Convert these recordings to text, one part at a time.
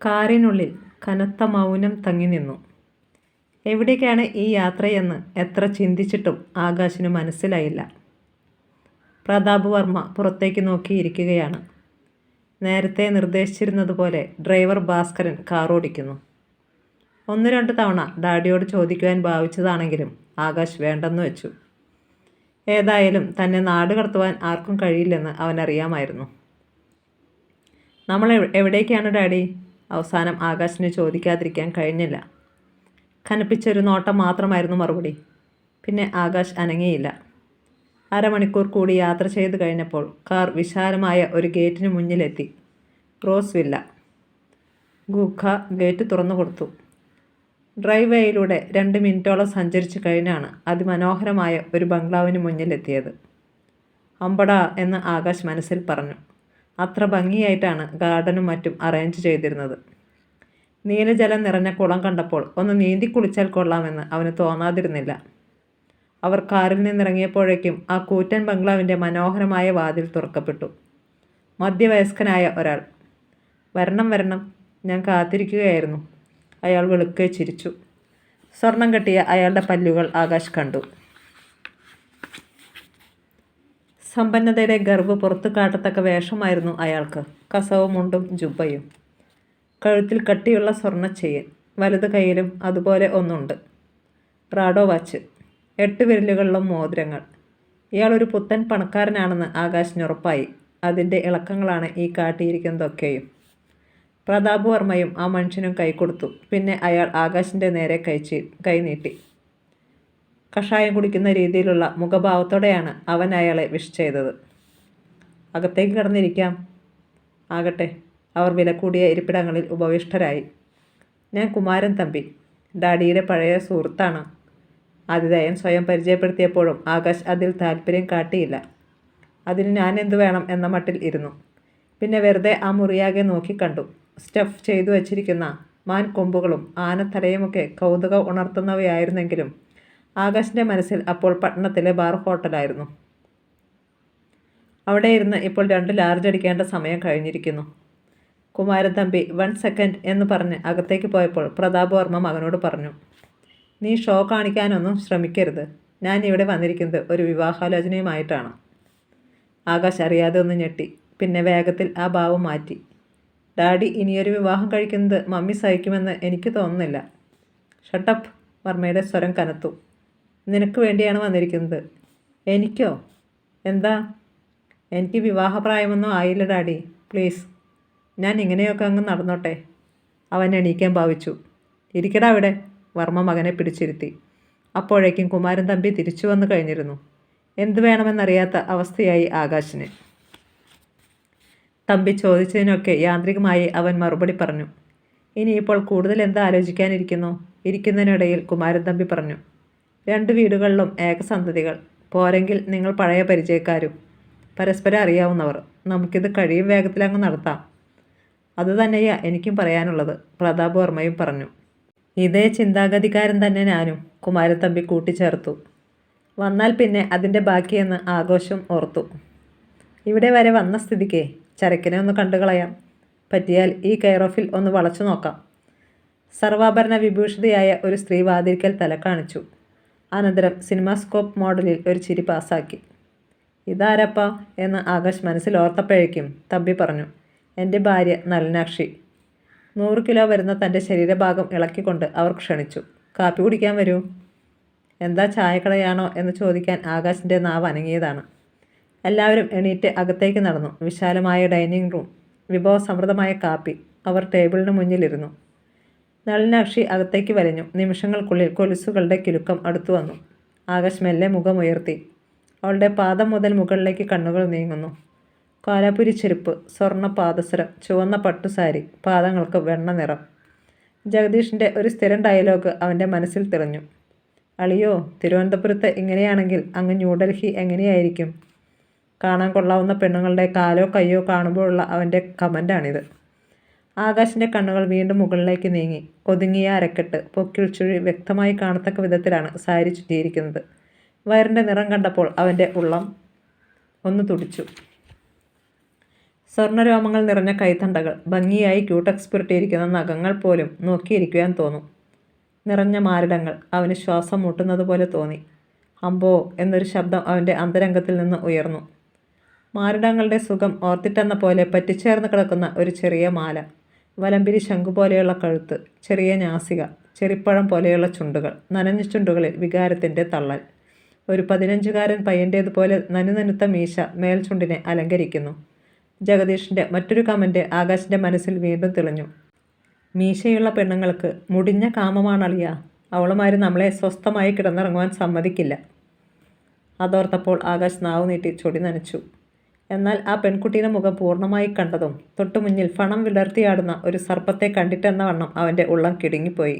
കാറിനുള്ളിൽ കനത്ത മൗനം തങ്ങി നിന്നു. എവിടേക്കാണ് ഈ യാത്രയെന്ന് എത്ര ചിന്തിച്ചിട്ടും ആകാശിനു മനസ്സിലായില്ല. പ്രതാപ് വർമ്മ പുറത്തേക്ക് നോക്കിയിരിക്കുകയാണ്. നേരത്തെ നിർദ്ദേശിച്ചിരുന്നതുപോലെ ഡ്രൈവർ ഭാസ്കരൻ കാറോടിക്കുന്നു. 1-2 തവണ ഡാഡിയോട് ചോദിക്കുവാൻ ഭാവിച്ചതാണെങ്കിലും ആകാശ് വേണ്ടെന്ന് വെച്ചു. ഏതായാലും തന്നെ നാട് കടത്തുവാൻ ആർക്കും കഴിയില്ലെന്ന് അവനറിയാമായിരുന്നു. നമ്മൾ എവിടേക്കാണ് ഡാഡി? അവസാനം ആകാശിന് ചോദിക്കാതിരിക്കാൻ കഴിഞ്ഞില്ല. കനപ്പിച്ചൊരു നോട്ടം മാത്രമായിരുന്നു മറുപടി. പിന്നെ ആകാശ് അനങ്ങിയില്ല. അരമണിക്കൂർ കൂടി യാത്ര ചെയ്ത് കഴിഞ്ഞപ്പോൾ കാർ വിശാലമായ ഒരു ഗേറ്റിന് മുന്നിലെത്തി. Rose villa. ഗൂഖ ഗേറ്റ് തുറന്നു കൊടുത്തു. ഡ്രൈവ് വേയിലൂടെ 2 മിനിറ്റോളം സഞ്ചരിച്ചു കഴിഞ്ഞാണ് അതിമനോഹരമായ ഒരു ബംഗ്ലാവിന് മുന്നിലെത്തിയത്. അമ്പടാ എന്ന് ആകാശ് മനസ്സിൽ പറഞ്ഞു. അത്ര ഭംഗിയായിട്ടാണ് ഗാർഡനും മറ്റും അറേഞ്ച് ചെയ്തിരുന്നത്. നീലജലം നിറഞ്ഞ കുളം കണ്ടപ്പോൾ ഒന്ന് നീന്തി കുളിച്ചാൽ കൊള്ളാമെന്ന് അവന് തോന്നാതിരുന്നില്ല. അവർ കാറിൽ നിന്നിറങ്ങിയപ്പോഴേക്കും ആ കൂറ്റൻ ബംഗ്ലാവിൻ്റെ മനോഹരമായ വാതിൽ തുറക്കപ്പെട്ടു. മധ്യവയസ്കനായ ഒരാൾ. വരണം വരണം, ഞാൻ കാത്തിരിക്കുകയായിരുന്നു. അയാൾ വെളുക്കെ ചിരിച്ചു. സ്വർണം കെട്ടിയ അയാളുടെ പല്ലുകൾ ആകാശ് കണ്ടു. സമ്പന്നതയുടെ ഗർവ് പുറത്തു കാട്ടത്തക്ക വേഷമായിരുന്നു അയാൾക്ക്. കസവും മുണ്ടും ജുബ്ബയും. കഴുത്തിൽ കട്ടിയുള്ള സ്വർണ്ണ ചെയിൻ. വലത് കൈയിലും അതുപോലെ ഒന്നുണ്ട്. റാഡോ വാച്ച്. 8 വിരലുകളിലും മോതിരങ്ങൾ. ഇയാളൊരു പുത്തൻ പണക്കാരനാണെന്ന് ആകാശിനുറപ്പായി. അതിൻ്റെ ഇളക്കങ്ങളാണ് ഈ കാട്ടിയിരിക്കുന്നതൊക്കെയും. പ്രതാപ് വർമ്മയും ആ മനുഷ്യനും കൈ കൊടുത്തു. പിന്നെ അയാൾ ആകാശിൻ്റെ നേരെ കൈ നീട്ടി. കഷായം കുടിക്കുന്ന രീതിയിലുള്ള മുഖഭാവത്തോടെയാണ് അവൻ അയാളെ വിഷ് ചെയ്തത്. അകത്തേക്ക് കടന്നിരിക്കാം. ആകട്ടെ. അവർ വില കൂടിയ ഇരിപ്പിടങ്ങളിൽ ഉപവിഷ്ടരായി. ഞാൻ കുമാരൻ തമ്പി, ഡാഡിയുടെ പഴയ സുഹൃത്താണ്. ആതിഥേയൻ സ്വയം പരിചയപ്പെടുത്തിയപ്പോഴും ആകാശ് അതിൽ താല്പര്യം കാട്ടിയില്ല. അതിന് ഞാൻ എന്തു വേണം എന്ന മട്ടിൽ ഇരുന്നു. പിന്നെ വെറുതെ ആ മുറിയാകെ നോക്കിക്കണ്ടു. സ്റ്റഫ് ചെയ്തു വച്ചിരിക്കുന്ന മാൻ കൊമ്പുകളും ആനത്തലയുമൊക്കെ കൗതുകം ഉണർത്തുന്നവയായിരുന്നെങ്കിലും ആകാശിൻ്റെ മനസ്സിൽ അപ്പോൾ പട്ടണത്തിലെ ബാർ ഹോട്ടലായിരുന്നു. അവിടെ ഇരുന്ന് ഇപ്പോൾ 2 ലാർജ് അടിക്കേണ്ട സമയം കഴിഞ്ഞിരിക്കുന്നു. കുമാരൻ തമ്പി 1 സെക്കൻഡ് എന്ന് പറഞ്ഞ് അകത്തേക്ക് പോയപ്പോൾ പ്രതാപ് വർമ്മ മകനോട് പറഞ്ഞു, നീ ഷോ കാണിക്കാനൊന്നും ശ്രമിക്കരുത്. ഞാൻ ഇവിടെ വന്നിരിക്കുന്നത് ഒരു വിവാഹാലോചനയുമായിട്ടാണ്. ആകാശ് അറിയാതെ ഒന്ന് ഞെട്ടി. പിന്നെ വേഗത്തിൽ ആ ഭാവം മാറ്റി. ഡാഡി ഇനിയൊരു വിവാഹം കഴിക്കുന്നത് മമ്മി സഹിക്കുമെന്ന് എനിക്ക് തോന്നുന്നില്ല. ഷട്ടപ്പ്. വർമ്മയുടെ സ്വരം കനത്തു. നിനക്ക് വേണ്ടിയാണ് വന്നിരിക്കുന്നത്. എനിക്കോ? എന്താ? എനിക്ക് വിവാഹപ്രായമൊന്നും ആയില്ല ഡാഡി, പ്ലീസ്. ഞാൻ ഇങ്ങനെയൊക്കെ അങ്ങ് നടന്നോട്ടെ. അവൻ എണീക്കാൻ ഭാവിച്ചു. ഇരിക്കടാ അവിടെ. വർമ്മ മകനെ പിടിച്ചിരുത്തി. അപ്പോഴേക്കും കുമാരൻ തമ്പി തിരിച്ചു വന്നു കഴിഞ്ഞിരുന്നു. എന്തു വേണമെന്നറിയാത്ത അവസ്ഥയായി ആകാശിന്. തമ്പി ചോദിച്ചതിനൊക്കെ യാന്ത്രികമായി അവൻ മറുപടി പറഞ്ഞു. ഇനിയിപ്പോൾ കൂടുതൽ എന്താ ആലോചിക്കാനിരിക്കുന്നു? ഇരിക്കുന്നതിനിടയിൽ കുമാരൻ തമ്പി പറഞ്ഞു, 2 വീടുകളിലും ഏകസന്തതികൾ. പോരെങ്കിൽ നിങ്ങൾ പഴയ പരിചയക്കാരും പരസ്പരം അറിയാവുന്നവർ. നമുക്കിത് കഴിയും വേഗത്തിലങ്ങ് നടത്താം. അതുതന്നെയാ എനിക്കും പറയാനുള്ളത്, പ്രതാപ് വർമ്മയും പറഞ്ഞു. ഇതേ ചിന്താഗതിക്കാരൻ തന്നെ ഞാനും, കുമാരൻ തമ്പി കൂട്ടിച്ചേർത്തു. വന്നാൽ പിന്നെ അതിൻ്റെ ബാക്കിയെന്ന് ആഘോഷം ഓർത്തു. ഇവിടെ വരെ വന്ന സ്ഥിതിക്ക് ചരക്കിനെ ഒന്ന് കണ്ടുകളയാം. പറ്റിയാൽ ഈ കെയർ ഓഫിൽ ഒന്ന് വളച്ചു നോക്കാം. സർവാഭരണ വിഭൂഷിതയായ ഒരു സ്ത്രീ വാതിൽക്കൽ തല കാണിച്ചു. അനന്തരം സിനിമാസ്കോപ്പ് മോഡലിൽ ഒരു ചിരി പാസാക്കി. ഇതാരപ്പാ എന്ന് ആകാശ് മനസ്സിൽ ഓർത്തപ്പോഴേക്കും തമ്പി പറഞ്ഞു, എൻ്റെ ഭാര്യ നളിനാക്ഷി. 100 കിലോ വരുന്ന തൻ്റെ ശരീരഭാഗം ഇളക്കിക്കൊണ്ട് അവർ ക്ഷണിച്ചു. കാപ്പി കുടിക്കാൻ വരൂ. എന്താ ചായക്കടയാണോ എന്ന് ചോദിക്കാൻ ആകാശിൻ്റെ നാവ് അനങ്ങിയതാണ്. എല്ലാവരും എണീറ്റ് അകത്തേക്ക് നടന്നു. വിശാലമായ ഡൈനിങ് റൂം. വിഭവസമൃദ്ധമായ കാപ്പി. അവർ ടേബിളിന് മുന്നിലിരുന്നു. നളിനാക്ഷി അകത്തേക്ക് വലിഞ്ഞു. നിമിഷങ്ങൾക്കുള്ളിൽ കൊലുസുകളുടെ കിലുക്കം അടുത്തു വന്നു. ആകാശ് മെല്ലെ മുഖമുയർത്തി. അവളുടെ പാദം മുതൽ മുകളിലേക്ക് കണ്ണുകൾ നീങ്ങുന്നു. കോലാപ്പുരി ചെരുപ്പ്, സ്വർണ്ണ പാദസരം, ചുവന്ന പട്ടുസാരി, പാദങ്ങൾക്ക് വെണ്ണ നിറം. ജഗദീഷിൻ്റെ ഒരു സ്ഥിരം ഡയലോഗ് അവൻ്റെ മനസ്സിൽ തെളിഞ്ഞു. അളിയോ, തിരുവനന്തപുരത്ത് ഇങ്ങനെയാണെങ്കിൽ അങ്ങ് ന്യൂഡൽഹി എങ്ങനെയായിരിക്കും? കാണാൻ കൊള്ളാവുന്ന പെണ്ണുങ്ങളുടെ കാലോ കയ്യോ കാണുമ്പോഴുള്ള അവൻ്റെ കമൻ്റാണിത്. ആകാശിൻ്റെ കണ്ണുകൾ വീണ്ടും മുകളിലേക്ക് നീങ്ങി. ഒതുങ്ങിയ അരക്കെട്ട്, പൊക്കിൾ ചുഴി വ്യക്തമായി കാണത്തക്ക വിധത്തിലാണ് സാരി ചുറ്റിയിരിക്കുന്നത്. വയറിൻ്റെ നിറം കണ്ടപ്പോൾ അവൻ്റെ ഉള്ളം ഒന്ന് തുടിച്ചു. സ്വർണ്ണരോമങ്ങൾ നിറഞ്ഞ കൈത്തണ്ടകൾ, ഭംഗിയായി ക്യൂടെക്സ് പുരട്ടിയിരിക്കുന്ന നഖങ്ങൾ പോലും നോക്കിയിരിക്കുവാൻ തോന്നും. നിറഞ്ഞ മാറിടങ്ങൾ. അവന് ശ്വാസം മുട്ടുന്നത് പോലെ തോന്നി. അമ്പോ എന്നൊരു ശബ്ദം അവൻ്റെ അന്തരംഗത്തിൽ നിന്ന് ഉയർന്നു. മാറിടങ്ങളുടെ സുഖം ഓർത്തിട്ടെന്ന പോലെ പറ്റിച്ചേർന്ന് കിടക്കുന്ന ഒരു ചെറിയ മാല, വലമ്പിരി ശംഖു പോലെയുള്ള കഴുത്ത്, ചെറിയ നാസിക, ചെറിപ്പഴം പോലെയുള്ള ചുണ്ടുകൾ, നനഞ്ഞ ചുണ്ടുകളിൽ വികാരത്തിൻ്റെ തള്ളൽ. ഒരു 15കാരൻ പയ്യൻ്റേതുപോലെ നനുനനുത്ത മീശ മേൽചുണ്ടിനെ അലങ്കരിക്കുന്നു. ജഗദീഷിൻ്റെ മറ്റൊരു കമൻ്റ് ആകാശിൻ്റെ മനസ്സിൽ വീണ്ടും തെളിഞ്ഞു. മീശയുള്ള പെണ്ണുങ്ങൾക്ക് മുടിഞ്ഞ കാമമാണളിയ. അവളുമാര് നമ്മളെ സ്വസ്ഥമായി കിടന്നിറങ്ങുവാൻ സമ്മതിക്കില്ല. അതോർത്തപ്പോൾ ആകാശ് നാവ് നീട്ടി ചൊടി നനച്ചു. എന്നാൽ ആ പെൺകുട്ടിയുടെ മുഖം പൂർണ്ണമായി കണ്ടതും തൊട്ടുമുന്നിൽ ഫണം വിടർത്തിയാടുന്ന ഒരു സർപ്പത്തെ കണ്ടിട്ടെന്ന വണ്ണം അവൻ്റെ ഉള്ളം കിടുങ്ങിപ്പോയി.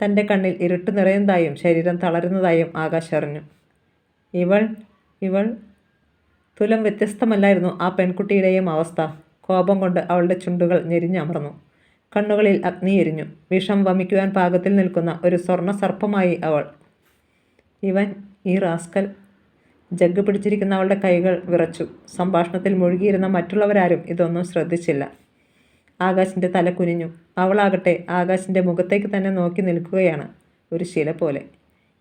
തൻ്റെ കണ്ണിൽ ഇരുട്ട് നിറയുന്നതായും ശരീരം തളരുന്നതായും ആകാശ് അറിഞ്ഞു. ഇവൾ തുലം വ്യത്യസ്തമല്ലായിരുന്നു ആ പെൺകുട്ടിയുടെയും അവസ്ഥ. കോപം കൊണ്ട് അവളുടെ ചുണ്ടുകൾ ഞെരിഞ്ഞമർന്നു. കണ്ണുകളിൽ അഗ്നി എരിഞ്ഞു. വിഷം വമിക്കുവാൻ പാകത്തിൽ നിൽക്കുന്ന ഒരു സ്വർണ്ണ സർപ്പമായി അവൾ. ഈ റാസ്കൽ. ജഗ് പിടിച്ചിരിക്കുന്ന അവളുടെ കൈകൾ വിറച്ചു. സംഭാഷണത്തിൽ മുഴുകിയിരുന്ന മറ്റുള്ളവരാരും ഇതൊന്നും ശ്രദ്ധിച്ചില്ല. ആകാശിൻ്റെ തല കുനിഞ്ഞു. അവളാകട്ടെ ആകാശിൻ്റെ മുഖത്തേക്ക് തന്നെ നോക്കി നിൽക്കുകയാണ്, ഒരു ശില പോലെ.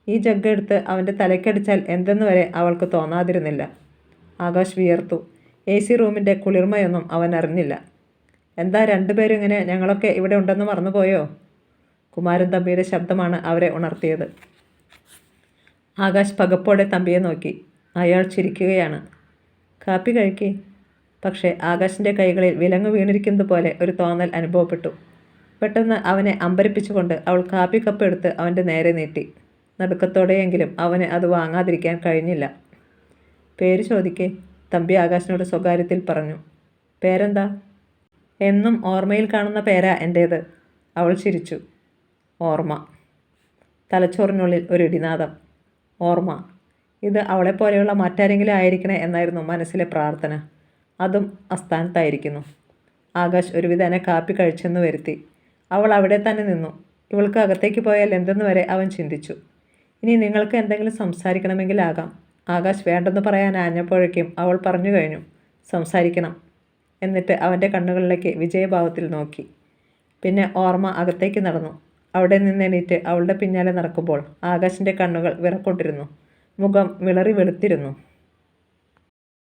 ഈ ജഗ് എടുത്ത് അവൻ്റെ തലയ്ക്കടിച്ചാൽ എന്തെന്ന് വരെ അവൾക്ക് തോന്നാതിരുന്നില്ല. ആകാശ് വിയർത്തു. AC റൂമിൻ്റെ കുളിർമയൊന്നും അവൻ അറിഞ്ഞില്ല. എന്താ രണ്ടുപേരും ഇങ്ങനെ? ഞങ്ങളൊക്കെ ഇവിടെ ഉണ്ടെന്ന് മറന്നുപോയോ? കുമാരൻ തമ്പിയുടെ ശബ്ദമാണ് അവരെ ഉണർത്തിയത്. ആകാശ് പകപ്പോടെ തമ്പിയെ നോക്കി. അയാൾ ചിരിക്കുകയാണ്. കാപ്പി കഴിക്കേ. പക്ഷേ ആകാശിൻ്റെ കൈകളിൽ വിലങ്ങ് വീണിരിക്കുന്നത് പോലെ ഒരു തോന്നൽ അനുഭവപ്പെട്ടു. പെട്ടെന്ന് അവനെ അമ്പരിപ്പിച്ചുകൊണ്ട് അവൾ കാപ്പി കപ്പ് എടുത്ത് അവൻ്റെ നേരെ നീട്ടി. നടുക്കത്തോടെയെങ്കിലും അവന് അത് വാങ്ങാതിരിക്കാൻ കഴിഞ്ഞില്ല. പേര് ചോദിക്കേ, തമ്പി ആകാശിനോട് സ്വകാര്യത്തിൽ പറഞ്ഞു. പേരെന്താ? എന്നും ഓർമ്മയിൽ കാണുന്ന പേരാ എൻ്റേത്. അവൾ ചിരിച്ചു. ഓർമ്മ. തലച്ചോറിനുള്ളിൽ ഒരു ഇടിനാദം. ഓർമ്മ. ഇത് അവളെപ്പോലെയുള്ള മറ്റാരെങ്കിലും ആയിരിക്കണേ എന്നായിരുന്നു മനസ്സിലെ പ്രാർത്ഥന. അതും അസ്ഥാനത്തായിരിക്കുന്നു. ആകാശ് ഒരുവിധേന കാപ്പി കഴിച്ചെന്ന് വരുത്തി. അവൾ അവിടെ തന്നെ നിന്നു. ഇവൾക്ക് അകത്തേക്ക് പോയാൽ എന്തെന്ന് വരെ അവൻ ചിന്തിച്ചു. ഇനി നിങ്ങൾക്ക് എന്തെങ്കിലും സംസാരിക്കണമെങ്കിലാകാം. ആകാശ് വേണ്ടെന്ന് പറയാൻ ആഞ്ഞപ്പോഴേക്കും അവൾ പറഞ്ഞു കഴിഞ്ഞു, സംസാരിക്കണം. എന്നിട്ട് അവൻ്റെ കണ്ണുകളിലേക്ക് വിജയഭാവത്തിൽ നോക്കി. പിന്നെ ഓർമ്മ അകത്തേക്ക് നടന്നു. അവിടെ നിന്നെണീറ്റ് അവളുടെ പിന്നാലെ നടക്കുമ്പോൾ ആകാശിൻ്റെ കണ്ണുകൾ വിറക്കൊണ്ടിരുന്നു. മുഖം വിളറി വെളുത്തിരുന്നു.